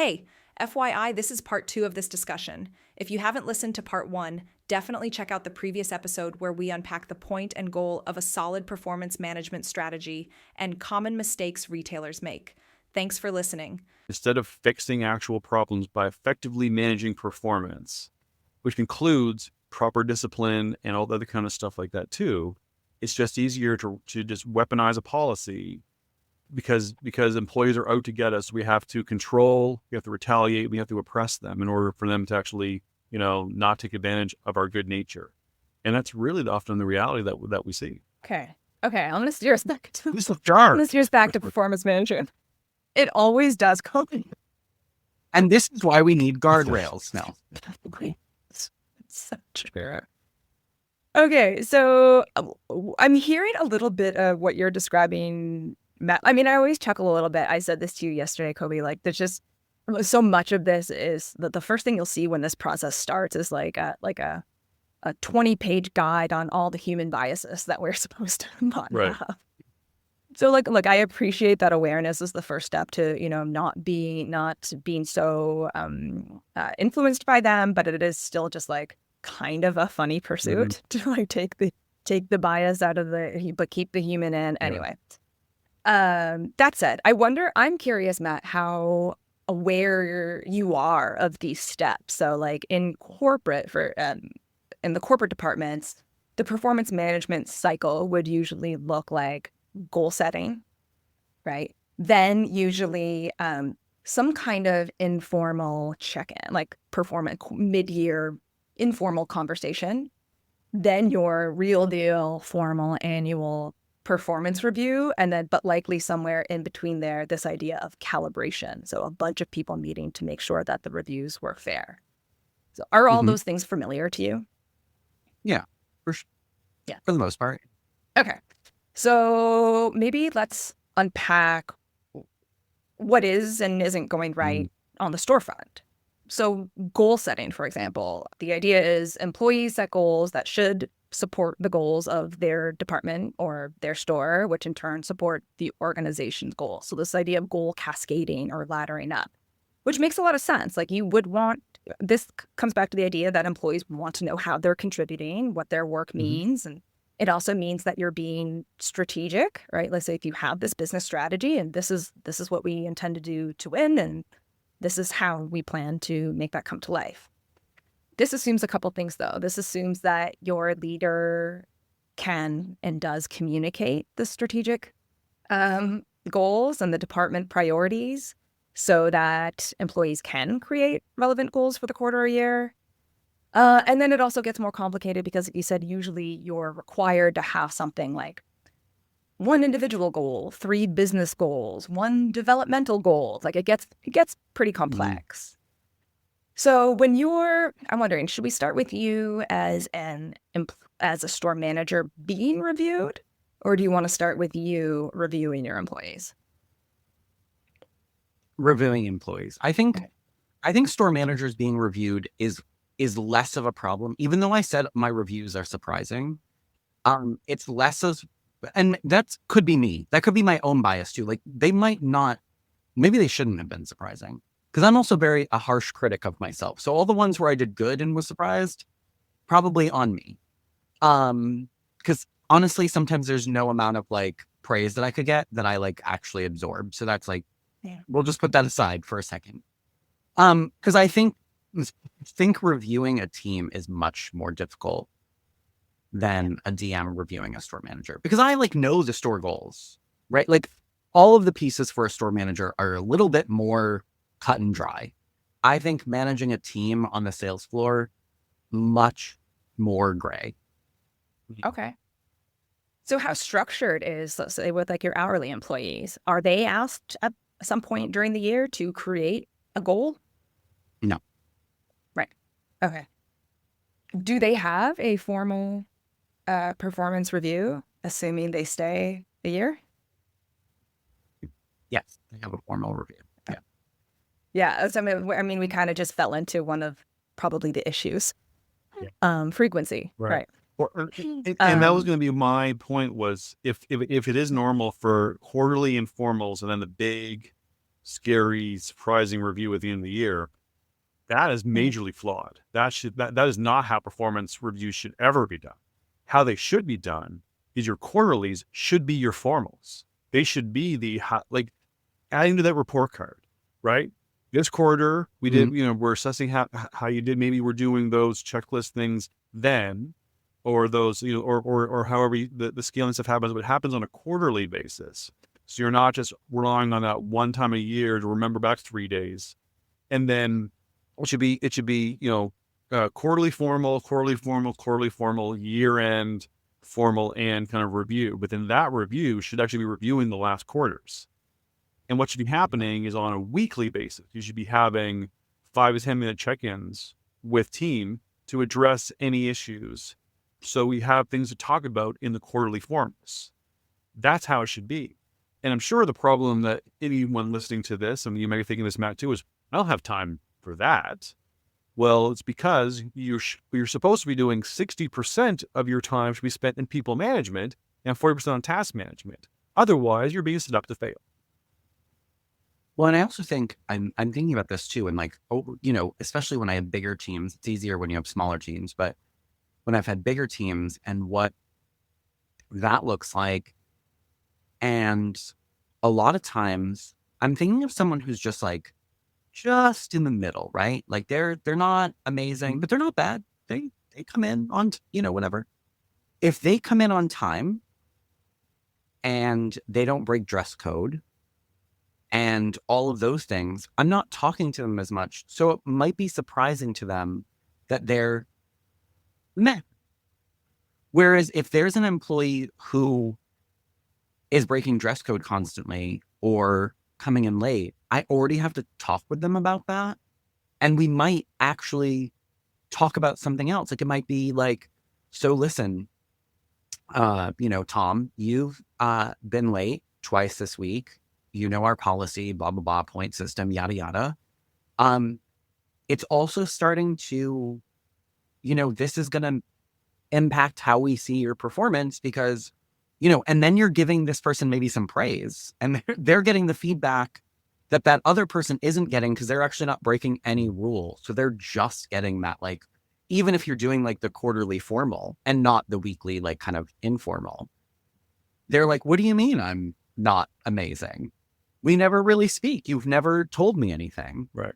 Hey, FYI, this is part 2 of this discussion. If you haven't listened to part 1, definitely check out the previous episode where we unpack the point and goal of a solid performance management strategy and common mistakes retailers make. Thanks for listening. Instead of fixing actual problems by effectively managing performance, which includes proper discipline and all the other kind of stuff like that too, it's just easier to just weaponize a policy because employees are out to get us. We have to control, we have to retaliate, we have to oppress them in order for them to actually, not take advantage of our good nature. And that's really often the reality that we see. Okay. I'm going to steer us back to performance management. It always does come. And this is why we need guardrails now. It's such fair. Okay, so I'm hearing a little bit of what you're describing, Matt. I mean, I always chuckle a little bit. I said this to you yesterday, Kobe. Like, there's just so much of this is that the first thing you'll see when this process starts is like a 20-page guide on all the human biases that we're supposed to not have. So look, I appreciate that awareness is the first step to, not being so influenced by them, but it is still just like kind of a funny pursuit to like take the bias out of but keep the human in anyway. That said, I'm curious, Matt, how aware you are of these steps. So like in the corporate departments, the performance management cycle would usually look like goal setting, right? Then usually some kind of informal check-in, like performance mid-year informal conversation. Then your real deal formal annual performance review, and then but likely somewhere in between there, this idea of calibration. So a bunch of people meeting to make sure that the reviews were fair. So are all those things familiar to you? Yeah, for the most part. Okay. So maybe let's unpack what is and isn't going right on the storefront. So goal setting, for example, the idea is employees set goals that should support the goals of their department or their store, which in turn support the organization's goals. So this idea of goal cascading or laddering up, which makes a lot of sense. Like this comes back to the idea that employees want to know how they're contributing, what their work means, and it also means that you're being strategic, right? Let's say if you have this business strategy and this is what we intend to do to win, and this is how we plan to make that come to life. This assumes a couple things, though. This assumes that your leader can and does communicate the strategic goals and the department priorities so that employees can create relevant goals for the quarter or year. And then it also gets more complicated because you said usually you're required to have something like 1 individual goal, 3 business goals, 1 developmental goal. Like it gets pretty complex. So I'm wondering, should we start with you as a store manager being reviewed, or do you want to start with you reviewing your employees? Reviewing employees. I think store managers being reviewed is less of a problem, even though I said my reviews are surprising. It's less of, and that could be me. That could be my own bias too. Like maybe they shouldn't have been surprising because I'm also a harsh critic of myself. So all the ones where I did good and was surprised, probably on me. Because honestly, sometimes there's no amount of like praise that I could get that I like actually absorb. So that's like, we'll just put that aside for a second. Because I think reviewing a team is much more difficult than a DM reviewing a store manager, because I like know the store goals, right? Like all of the pieces for a store manager are a little bit more cut and dry. I think managing a team on the sales floor, much more gray. Okay. So how structured is, let's say, with like your hourly employees? Are they asked at some point during the year to create a goal? No. Right. Okay. Do they have a formal performance review, assuming they stay a year? Yes, they have a formal review. Yeah. Yeah. So, I mean, we kind of just fell into one of probably the issues. Frequency. Right. And that was going to be my point, was if it is normal for quarterly informals and then the big scary, surprising review at the end of the year, that is majorly flawed. That is not how performance reviews should ever be done. How they should be done is your quarterlies should be your formals. They should be like adding to that report card, right? This quarter we did, we're assessing how you did. Maybe we're doing those checklist things then, or those, or however the scaling stuff happens, but it happens on a quarterly basis. So you're not just relying on that one time a year to remember back 3 days. And then it should be, quarterly formal, year end formal, and kind of review. But then that review should actually be reviewing the last quarters. And what should be happening is on a weekly basis, you should be having 5 to 10 minute check-ins with team to address any issues. So we have things to talk about in the quarterly forms. That's how it should be. And I'm sure the problem that anyone listening to this, and you may be thinking this, Matt, too, is I don't have time for that. Well, it's because you're supposed to be doing 60% of your time should be spent in people management and 40% on task management. Otherwise, you're being set up to fail. Well, and I also think I'm thinking about this too, and like, especially when I have bigger teams, it's easier when you have smaller teams, but when I've had bigger teams and what that looks like, and a lot of times I'm thinking of someone who's just in the middle, right? Like they're not amazing, but they're not bad. They come in on, whatever. If they come in on time and they don't break dress code and all of those things, I'm not talking to them as much. So it might be surprising to them that they're meh. Whereas if there's an employee who is breaking dress code constantly or coming in late, I already have to talk with them about that. And we might actually talk about something else. Like it might be like, so listen, Tom, you've been late twice this week. Our policy, blah, blah, blah, point system, yada, yada. It's also starting to, this is going to impact how we see your performance because, and then you're giving this person maybe some praise and they're getting the feedback that other person isn't getting because they're actually not breaking any rule. So they're just getting that, like, even if you're doing like the quarterly formal and not the weekly, like kind of informal, they're like, what do you mean I'm not amazing? We never really speak. You've never told me anything. Right.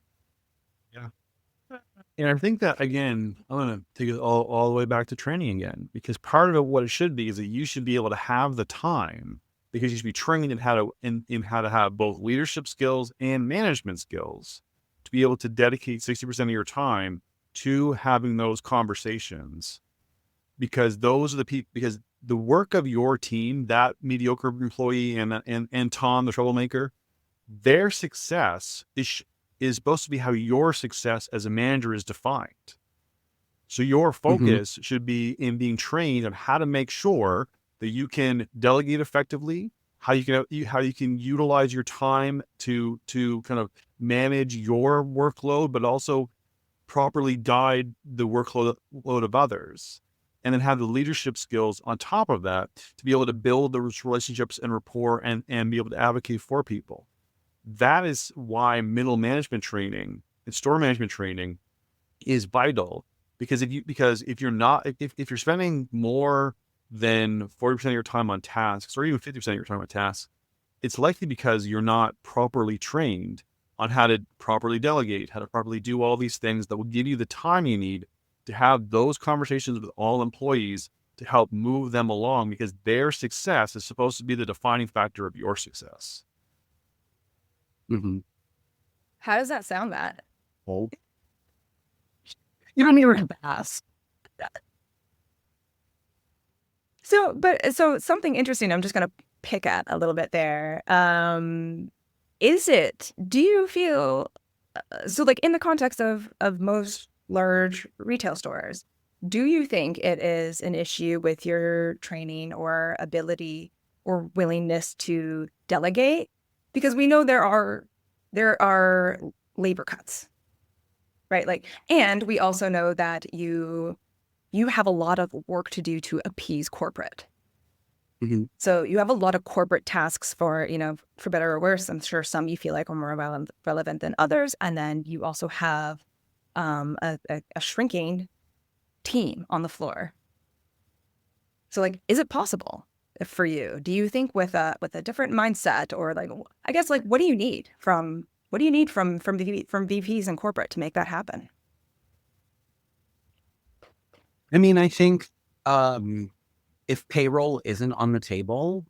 Yeah. And I think that, again, I'm going to take it all the way back to training again, because part of it, what it should be is that you should be able to have the time, because you should be trained in how to have both leadership skills and management skills to be able to dedicate 60% of your time to having those conversations, because those are the people, because the work of your team, that mediocre employee and Tom, the troublemaker, their success is supposed to be how your success as a manager is defined. So your focus should be in being trained on how to make sure that you can delegate effectively, how you can utilize your time to kind of manage your workload, but also properly guide the workload of others. And then have the leadership skills on top of that to be able to build those relationships and rapport and be able to advocate for people. That is why middle management training and store management training is vital, because if you're spending more than 40% of your time on tasks, or even 50% of your time on tasks, it's likely because you're not properly trained on how to properly delegate, how to properly do all these things that will give you the time you need to have those conversations with all employees to help move them along, because their success is supposed to be the defining factor of your success. Mm-hmm. How does that sound, Matt? Oh. You don't even have to ask. So something interesting I'm just going to pick at a little bit there. Do you feel, so like in the context of most large retail stores, do you think it is an issue with your training or ability or willingness to delegate? Because we know there are labor cuts, right? Like, and we also know that you have a lot of work to do to appease corporate. So you have a lot of corporate tasks for, for better or worse. I'm sure some you feel like are more relevant than others. And then you also have a shrinking team on the floor. So like, is it possible for you? Do you think with a different mindset, or like, I guess, like, what do you need from VPs and corporate to make that happen? I mean, I think if payroll isn't on the table,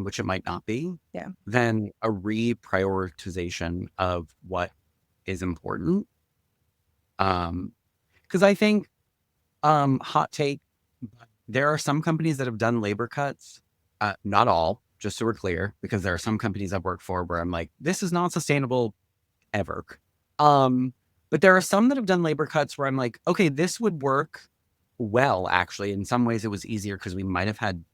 which it might not be, Yeah. then a reprioritization of what is important. Because I think, hot take, there are some companies that have done labor cuts. Not all, just so we're clear, because there are some companies I've worked for where I'm like, this is not sustainable ever. But there are some that have done labor cuts where I'm like, okay, this would work well, actually. In some ways, it was easier because we might have had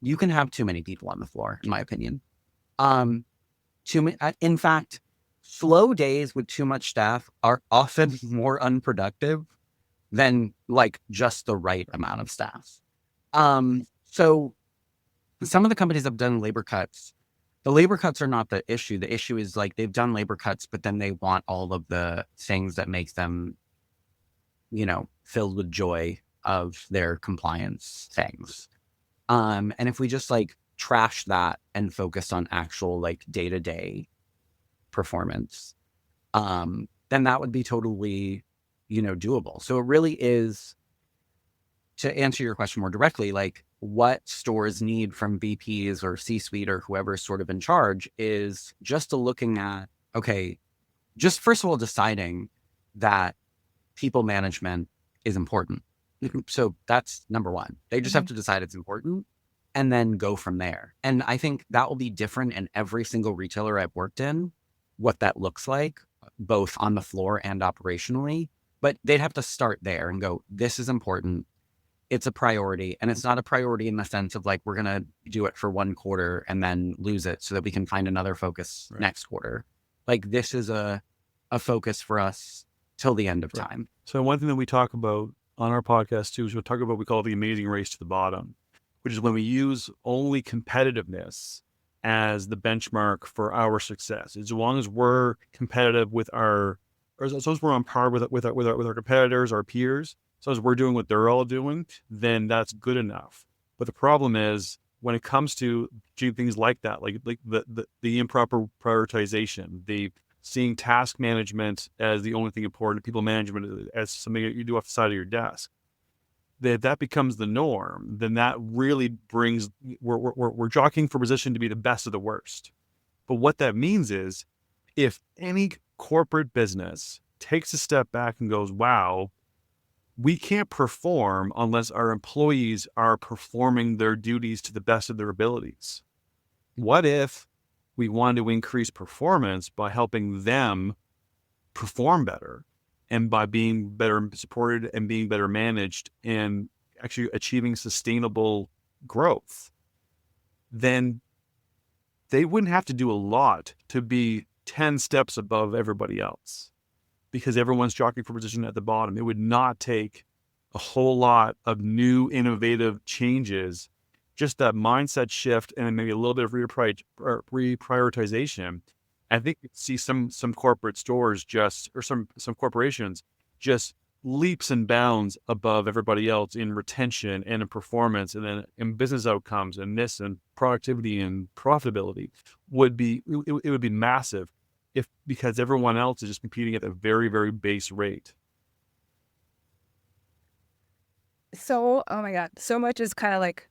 you can have too many people on the floor, in my opinion. In fact, slow days with too much staff are often more unproductive than like just the right amount of staff. So some of the companies have done labor cuts. The labor cuts are not the issue. The issue is like they've done labor cuts, but then they want all of the things that make them, filled with joy of their compliance things. And if we just like trash that and focus on actual like day-to-day performance, then that would be totally, doable. So it really is, to answer your question more directly, like what stores need from VPs or C-suite or whoever's sort of in charge is just looking at, okay, just first of all, deciding that people management is important. So that's number one. They just have to decide it's important and then go from there. And I think that will be different in every single retailer I've worked in, what that looks like, both on the floor and operationally. But they'd have to start there and go, this is important. It's a priority. And it's not a priority in the sense of like, we're going to do it for one quarter and then lose it so that we can find another focus next quarter. Like this is a focus for us till the end of time. So one thing that we talk about on our podcast too is we'll talk about what we call the amazing race to the bottom, which is when we use only competitiveness as the benchmark for our success. As long as we're competitive with or as long as we're on par with our competitors, our peers, so as we're doing what they're all doing, then that's good enough. But the problem is when it comes to doing things like that, like the improper prioritization, the seeing task management as the only thing important, people management as something that you do off the side of your desk, that becomes the norm, then that really brings, we're jockeying for position to be the best of the worst. But what that means is if any corporate business takes a step back and goes, wow, we can't perform unless our employees are performing their duties to the best of their abilities. What if we want to increase performance by helping them perform better and by being better supported and being better managed and actually achieving sustainable growth? Then they wouldn't have to do a lot to be 10 steps above everybody else because everyone's jockeying for position at the bottom. It would not take a whole lot of new innovative changes, just that mindset shift and maybe a little bit of reprioritization. I think you see some corporate stores or some corporations just leaps and bounds above everybody else in retention and in performance and then in business outcomes and this and productivity and profitability it would be massive because everyone else is just competing at a very, very base rate. So, oh my God, so much is kind of like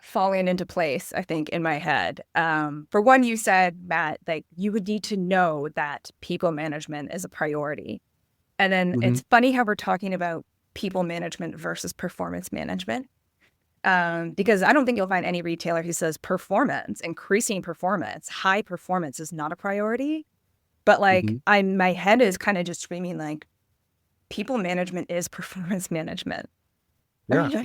falling into place, I think, in my head. For one, you said, Matt, like you would need to know that people management is a priority. And then it's funny how we're talking about people management versus performance management. Because I don't think you'll find any retailer who says increasing performance, high performance is not a priority. But like my head is kind of just screaming like people management is performance management. Yeah.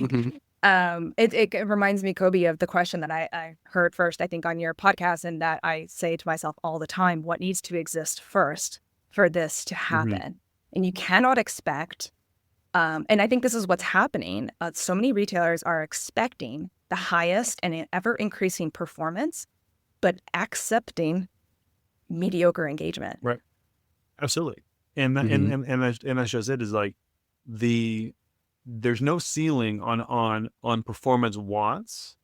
It reminds me, Kobe, of the question that I heard first, I think, on your podcast, and that I say to myself all the time, what needs to exist first for this to happen? And you cannot expect, and I think this is what's happening. So many retailers are expecting the highest and ever increasing performance, but accepting mediocre engagement. Right. Absolutely. And that, and that's just it, is like there's no ceiling on performance wants,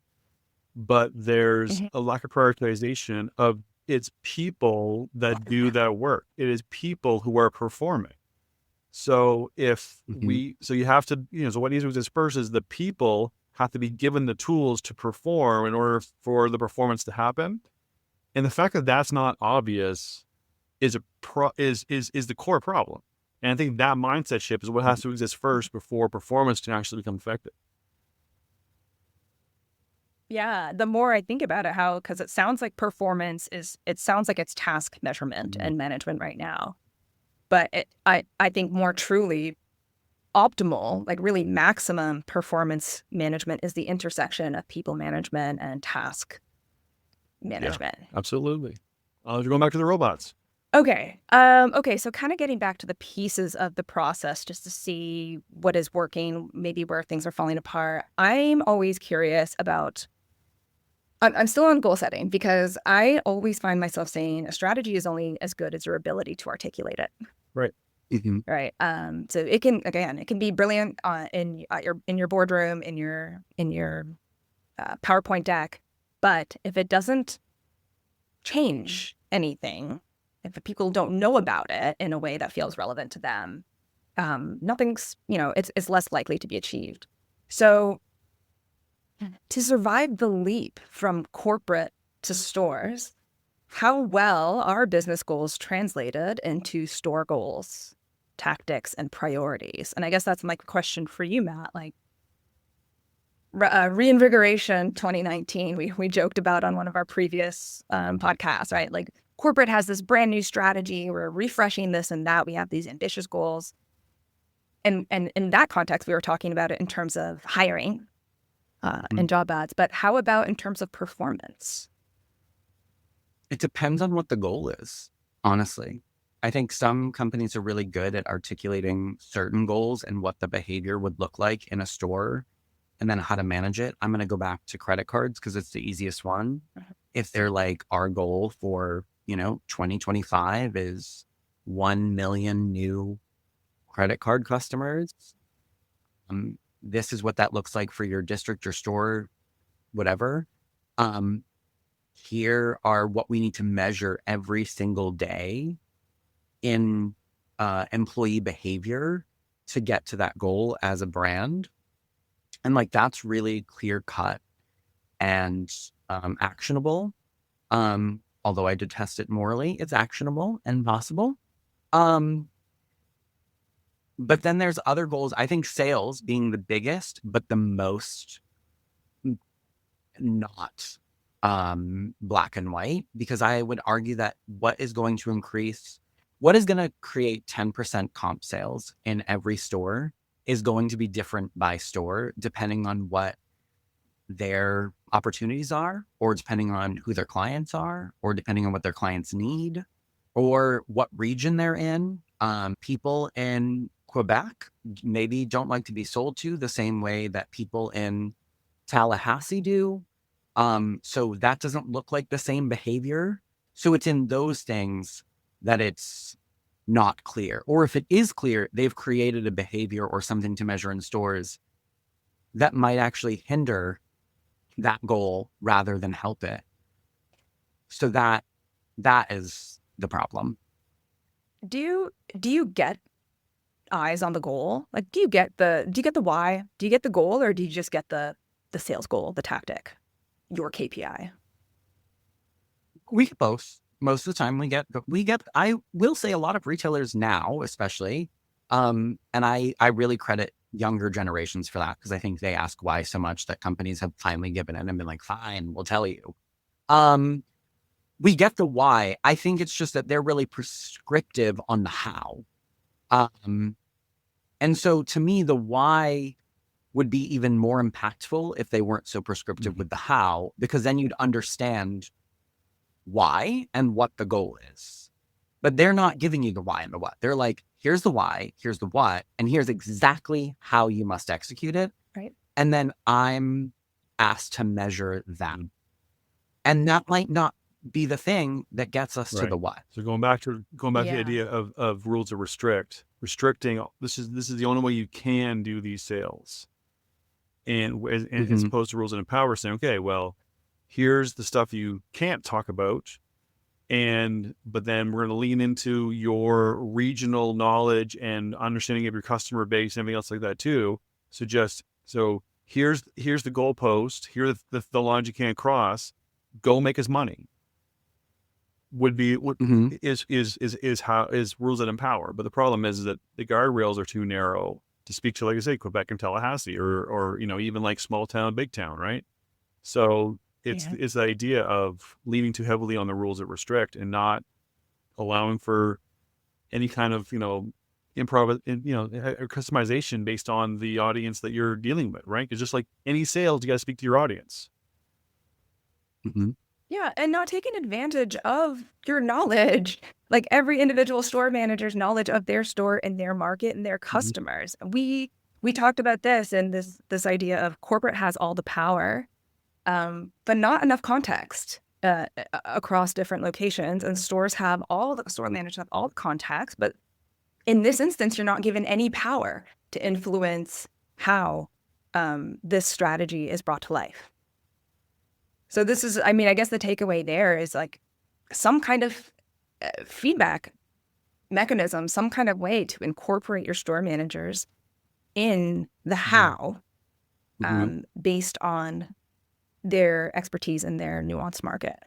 but there's a lack of prioritization of it's people that do that work. It is people who are performing. So if so you have to, so what needs to disperse is the people have to be given the tools to perform in order for the performance to happen. And the fact that that's not obvious is the core problem. And I think that mindset shift is what has to exist first before performance can actually become effective. Yeah, the more I think about it, because it sounds like it sounds like it's task measurement and management right now. But I think more truly optimal, like really maximum performance management is the intersection of people management and task management. Yeah, absolutely. You're going back to the robots. Okay. Okay. So kind of getting back to the pieces of the process just to see what is working, maybe where things are falling apart. I'm always curious about, I'm still on goal setting because I always find myself saying a strategy is only as good as your ability to articulate it. Right. Right. So it can be brilliant in your boardroom, in your PowerPoint deck, but if it doesn't change anything, if people don't know about it in a way that feels relevant to them, nothing's, it's less likely to be achieved. So to survive the leap from corporate to stores, how well are business goals translated into store goals, tactics, and priorities? And I guess that's my question for you, Matt. Like, Reinvigoration 2019, we joked about on one of our previous podcasts, right? Like, corporate has this brand new strategy. We're refreshing this and that. We have these ambitious goals. And in that context, we were talking about it in terms of hiring and job ads. But how about in terms of performance? It depends on what the goal is, honestly. I think some companies are really good at articulating certain goals and what the behavior would look like in a store and then how to manage it. I'm going to go back to credit cards because it's the easiest one. If they're like, our goal for 2025 is 1 million new credit card customers. This is what that looks like for your district, your store, whatever. Here are what we need to measure every single day in employee behavior to get to that goal as a brand. And like, that's really clear cut and actionable. Although I detest it morally, it's actionable and possible. But then there's other goals. I think sales being the biggest, but the most not black and white, because I would argue that what is going to create 10% comp sales in every store is going to be different by store, depending on what their opportunities are, or depending on who their clients are, or depending on what their clients need, or what region they're in. People in Quebec maybe don't like to be sold to the same way that people in Tallahassee do. So that doesn't look like the same behavior. So it's in those things that it's not clear. Or if it is clear, they've created a behavior or something to measure in stores that might actually hinder that goal rather than help it. So that is the problem. Do you get eyes on the goal? Like, do you get the why? Do you get the goal, or do you just get the sales goal, the tactic, your KPI? We get both. Most of the time we get, I will say a lot of retailers now, especially, and I really credit younger generations for that, because I think they ask why so much that companies have finally given in and been like, fine, we'll tell you. We get the why. I think it's just that they're really prescriptive on the how. And so to me, the why would be even more impactful if they weren't so prescriptive with the how, because then you'd understand why and what the goal is. But they're not giving you the why and the what. They're like, here's the why, here's the what, and here's exactly how you must execute it. Right. And then I'm asked to measure that. And that might not be the thing that gets us to the what. So going back to the Yeah. idea of rules of restricting, this is the only way you can do these sales. And as opposed to rules that empower, saying, okay, well, here's the stuff you can't talk about. But then we're going to lean into your regional knowledge and understanding of your customer base and everything else like that too. So here's the goalpost. Here's the lines you can't cross. Go make us money. Is rules that empower. But the problem is that the guardrails are too narrow to speak to, like I say, Quebec and Tallahassee, or even like small town, big town, right? So it's the idea of leaning too heavily on the rules that restrict and not allowing for any kind of improv, customization based on the audience that you're dealing with, right? Because just like any sales, you got to speak to your audience. Yeah, and not taking advantage of your knowledge, like every individual store manager's knowledge of their store and their market and their customers. We talked about this and this idea of corporate has all the power, but not enough context across different locations. And store managers have all the context, but in this instance, you're not given any power to influence how this strategy is brought to life. So this is, I guess the takeaway there is like some kind of feedback mechanism, some kind of way to incorporate your store managers in the how based on their expertise in their nuanced market.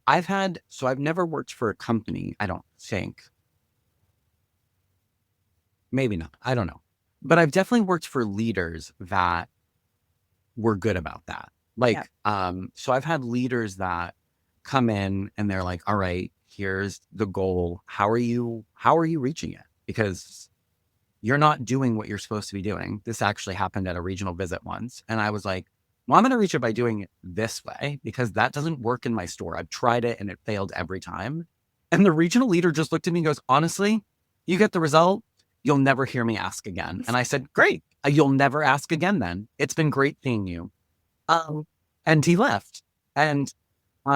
I've never worked for a company, I don't think. Maybe not, I don't know. But I've definitely worked for leaders that were good about that. So I've had leaders that come in and they're like, all right, here's the goal. How are you reaching it? Because you're not doing what you're supposed to be doing. This actually happened at a regional visit once. And I was like, well, I'm going to reach it by doing it this way because that doesn't work in my store. I've tried it and it failed every time. And the regional leader just looked at me and goes, honestly, you get the result. You'll never hear me ask again. And I said, great. You'll never ask again then. It's been great seeing you. And he left. And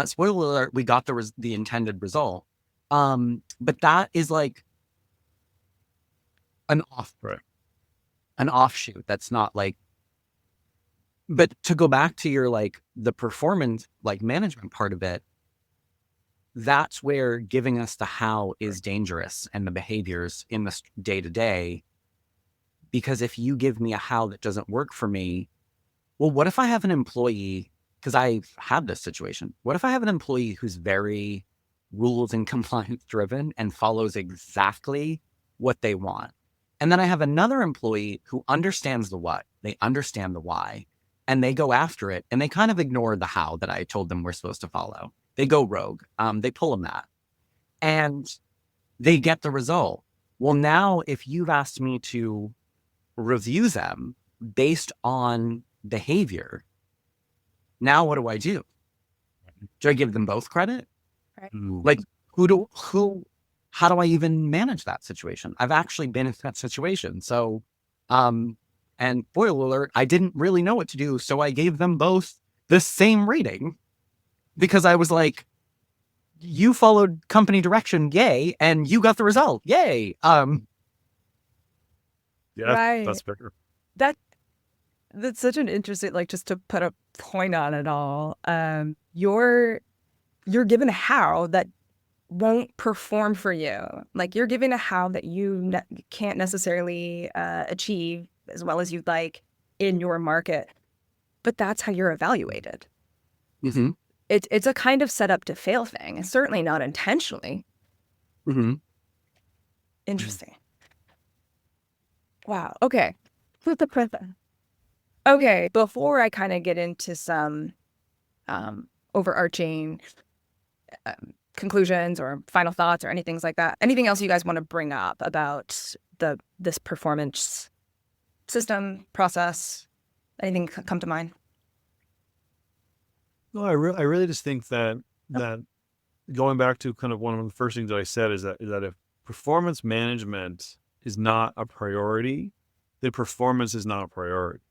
spoiler alert, we got the intended result. But that is like an offshoot. That's not like, but to go back to your the performance management part of it, that's where giving us the how is dangerous and the behaviors in the day to day. Because if you give me a how that doesn't work for me, well, what if I have an employee? Because I've had this situation. What if I have an employee who's very rules and compliance driven and follows exactly what they want? And then I have another employee who understands the what, they understand the why, and they go after it. And they kind of ignore the how that I told them we're supposed to follow. They go rogue. They pull a mat and they get the result. Well, now if you've asked me to review them based on behavior, now what do? Do I give them both credit? Right. How do I even manage that situation? I've actually been in that situation. So, and spoiler alert, I didn't really know what to do. So I gave them both the same rating because I was like, you followed company direction, yay, and you got the result, yay. Yeah, Right. that's bigger. That's such an interesting, just to put a point on it all. You're given a how that won't perform for you. Like you're given a how that you can't necessarily achieve as well as you'd like in your market, but that's how you're evaluated. It's a kind of setup to fail thing. It's certainly not intentionally. Interesting. Wow. Okay. Flip the present. Okay, before I kind of get into some overarching conclusions or final thoughts or anything like that, anything else you guys want to bring up about this performance system, process, anything come to mind? No, I really just think that going back to kind of one of the first things that I said is that if performance management is not a priority, then performance is not a priority.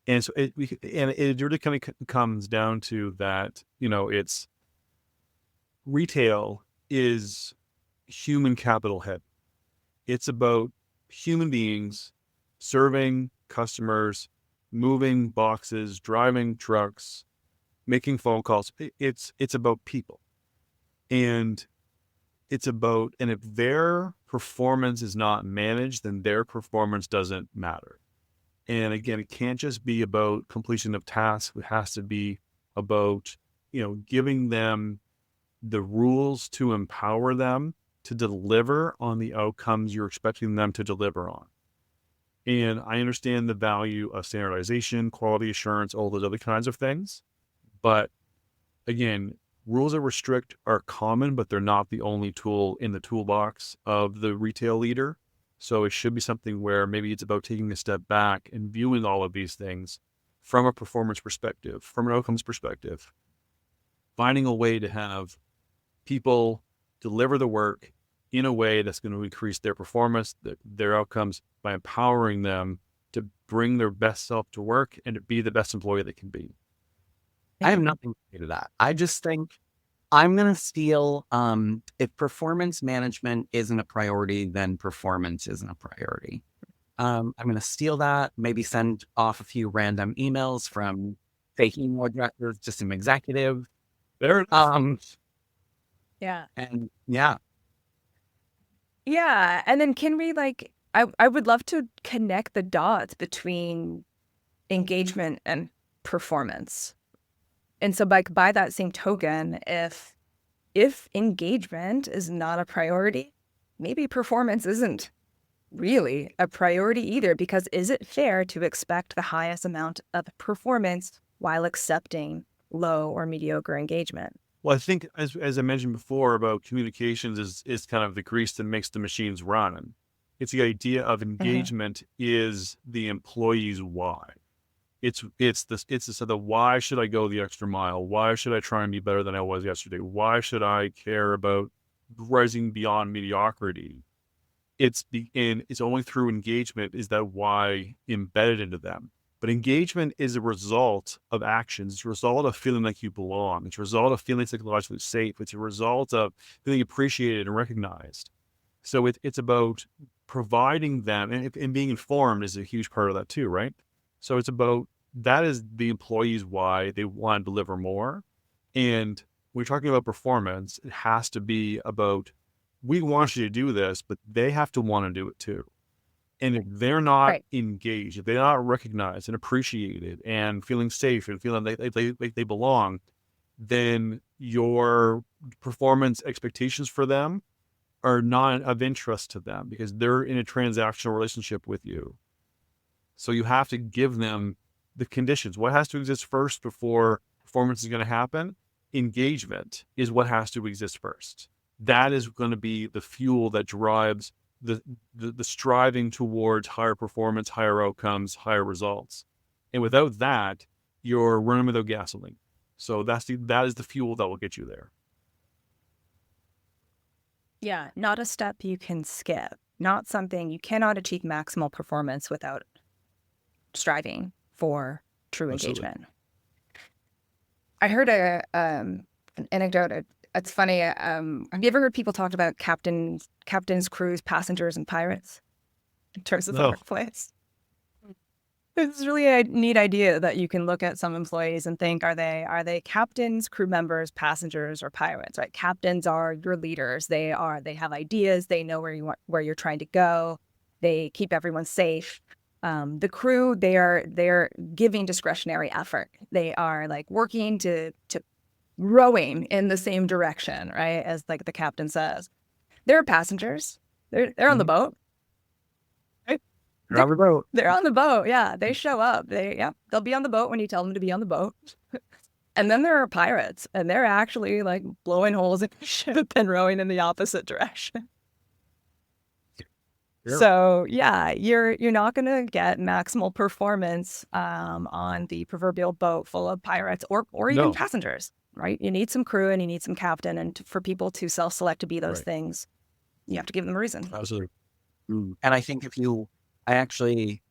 And so it really kind of comes down to that, it's retail is human capital head. It's about human beings serving customers, moving boxes, driving trucks, making phone calls. It's about people. And and if their performance is not managed, then their performance doesn't matter. And again, it can't just be about completion of tasks. It has to be about, giving them the rules to empower them to deliver on the outcomes you're expecting them to deliver on. And I understand the value of standardization, quality assurance, all those other kinds of things. But again, rules that restrict are common, but they're not the only tool in the toolbox of the retail leader. So it should be something where maybe it's about taking a step back and viewing all of these things from a performance perspective, from an outcomes perspective, finding a way to have people deliver the work in a way that's going to increase their performance, their outcomes, by empowering them to bring their best self to work and to be the best employee they can be. I have nothing to say to that. I just think I'm going to steal, if performance management isn't a priority, then performance isn't a priority. I'm going to steal that, maybe send off a few random emails from fake email addresses to some executive. There. Yeah. And yeah. Yeah. And then can we I would love to connect the dots between engagement and performance. And so by that same token, if engagement is not a priority, maybe performance isn't really a priority either, because is it fair to expect the highest amount of performance while accepting low or mediocre engagement? Well, I think as I mentioned before about communications is kind of the grease that makes the machines run. And it's the idea of engagement is the employee's why. It's the why should I go the extra mile? Why should I try and be better than I was yesterday? Why should I care about rising beyond mediocrity? It's only through engagement is that why embedded into them. But engagement is a result of actions. It's a result of feeling like you belong. It's a result of feeling psychologically safe. It's a result of feeling appreciated and recognized. So it's about providing them, and being informed is a huge part of that too, right? So it's about, that is the employees why they want to deliver more. And when we're talking about performance, it has to be about, we want you to do this, but they have to want to do it too. And if they're not engaged, if they're not recognized and appreciated and feeling safe and feeling like they belong, then your performance expectations for them are not of interest to them because they're in a transactional relationship with you. So you have to give them the conditions. What has to exist first before performance is going to happen? Engagement is what has to exist first. That is going to be the fuel that drives the striving towards higher performance, higher outcomes, higher results. And without that, you're running without gasoline. So that is the fuel that will get you there. Yeah, not a step you can skip. Not something you cannot achieve maximal performance without striving for true engagement. I heard an anecdote. It's funny. Have you ever heard people talk about captains, crews, passengers, and pirates in terms of the workplace? It's really a neat idea that you can look at some employees and think, are they captains, crew members, passengers, or pirates? Right? Captains are your leaders. They have ideas. They know where you're trying to go. They keep everyone safe. The crew, they are giving discretionary effort. They are like working to rowing in the same direction, right? As like the captain says. There are passengers. They're on the boat. Right? They're on the boat. They're on the boat. Yeah, they show up. They'll be on the boat when you tell them to be on the boat. And then there are pirates, and they're actually like blowing holes in the ship and rowing in the opposite direction. Sure. So yeah, you're not going to get maximal performance on the proverbial boat full of pirates or even passengers, right? You need some crew and you need some captain, and for people to self-select to be those things, you have to give them a reason. Absolutely. And I think I actually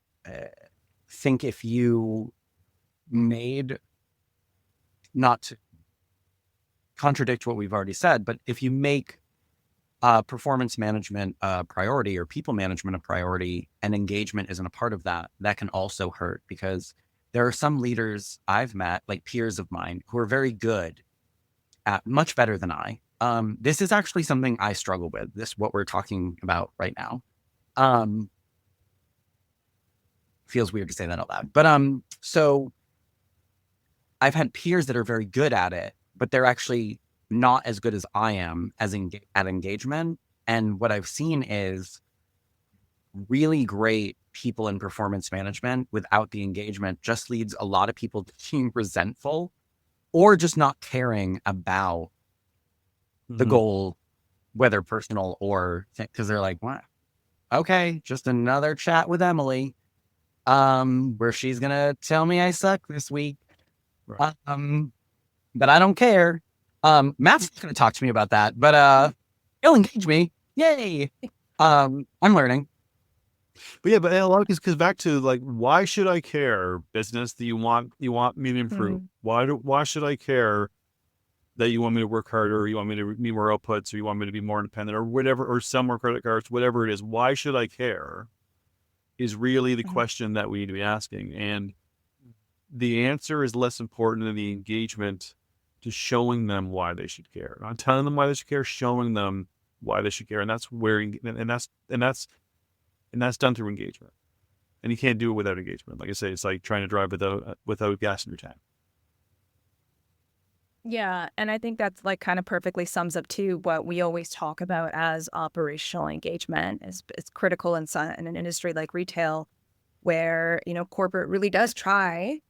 think if you made, not to contradict what we've already said, but if you make performance management a priority or people management a priority and engagement isn't a part of that, that can also hurt, because there are some leaders I've met, like peers of mine, who are very good at, much better than I. This is actually something I struggle with, this, what we're talking about right now. Feels weird to say that out loud, but so I've had peers that are very good at it, but they're actually not as good as I am as at engagement. And what I've seen is really great people in performance management without the engagement just leads a lot of people to being resentful or just not caring about the goal, whether personal or, because they're like, what? Okay, just another chat with Emily, where she's gonna tell me I suck this week. Right. But I don't care. Matt's not gonna talk to me about that, but he'll engage me. Yay. I'm learning. But yeah, but a lot of because back to like, why should I care, business, that you want me to improve? Why should I care that you want me to work harder, or you want me to need more outputs, or you want me to be more independent, or whatever, or sell more credit cards, whatever it is? Why should I care? Is really the question that we need to be asking, and the answer is less important than the engagement to showing them why they should care. Not telling them why they should care, showing them why they should care, and that's where and that's done through engagement. And you can't do it without engagement. Like I say, it's like trying to drive without gas in your tank. Yeah, and I think that's like kind of perfectly sums up to what we always talk about as operational engagement. It's critical in an industry like retail, where, you know, corporate really does try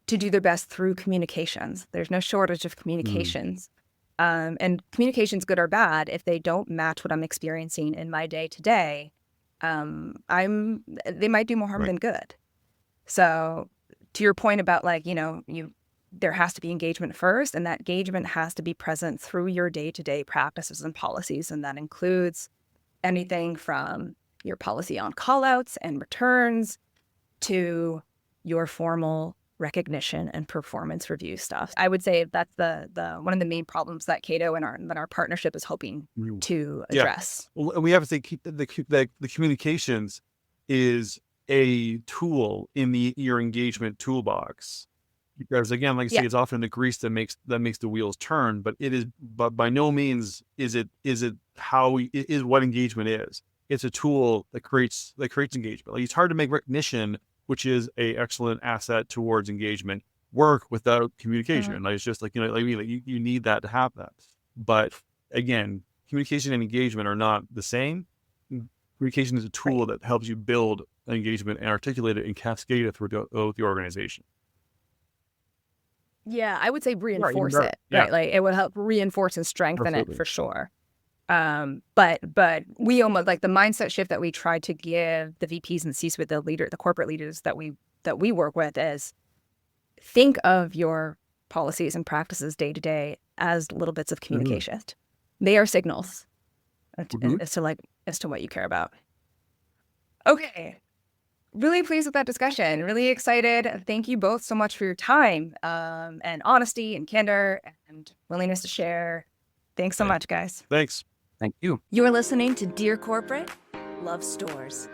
to do their best through communications. There's no shortage of communications. And communications, good or bad, if they don't match what I'm experiencing in my day to day, they might do more harm than good. So to your point about like, you know, there has to be engagement first, and that engagement has to be present through your day-to-day practices and policies. And that includes anything from your policy on callouts and returns to your formal recognition and performance review stuff. I would say that's the one of the main problems that Cato and our partnership is hoping to address. Yeah. Well, and we have to say, keep the communications is a tool in your engagement toolbox. Because again, like I say, it's often the grease that makes the wheels turn, but by no means is it what engagement is. It's a tool that creates engagement. Like, it's hard to make recognition, which is a excellent asset towards engagement, work without communication. Like, it's just like, you know, like you need that to have that. But again, communication and engagement are not the same. Communication is a tool that helps you build engagement and articulate it and cascade it through the organization. Yeah, I would say reinforce it, Yeah. right? Like, it would help reinforce and strengthen it for sure. But we almost, like, the mindset shift that we try to give the VPs and C-suite, the corporate leaders that we work with, is think of your policies and practices day to day as little bits of communication. They are signals as to what you care about. Okay. Really pleased with that discussion. Really excited. Thank you both so much for your time, and honesty and candor and willingness to share. Thanks so much, guys. Thanks. Thank you. You're listening to Dear Corporate, Love Stores.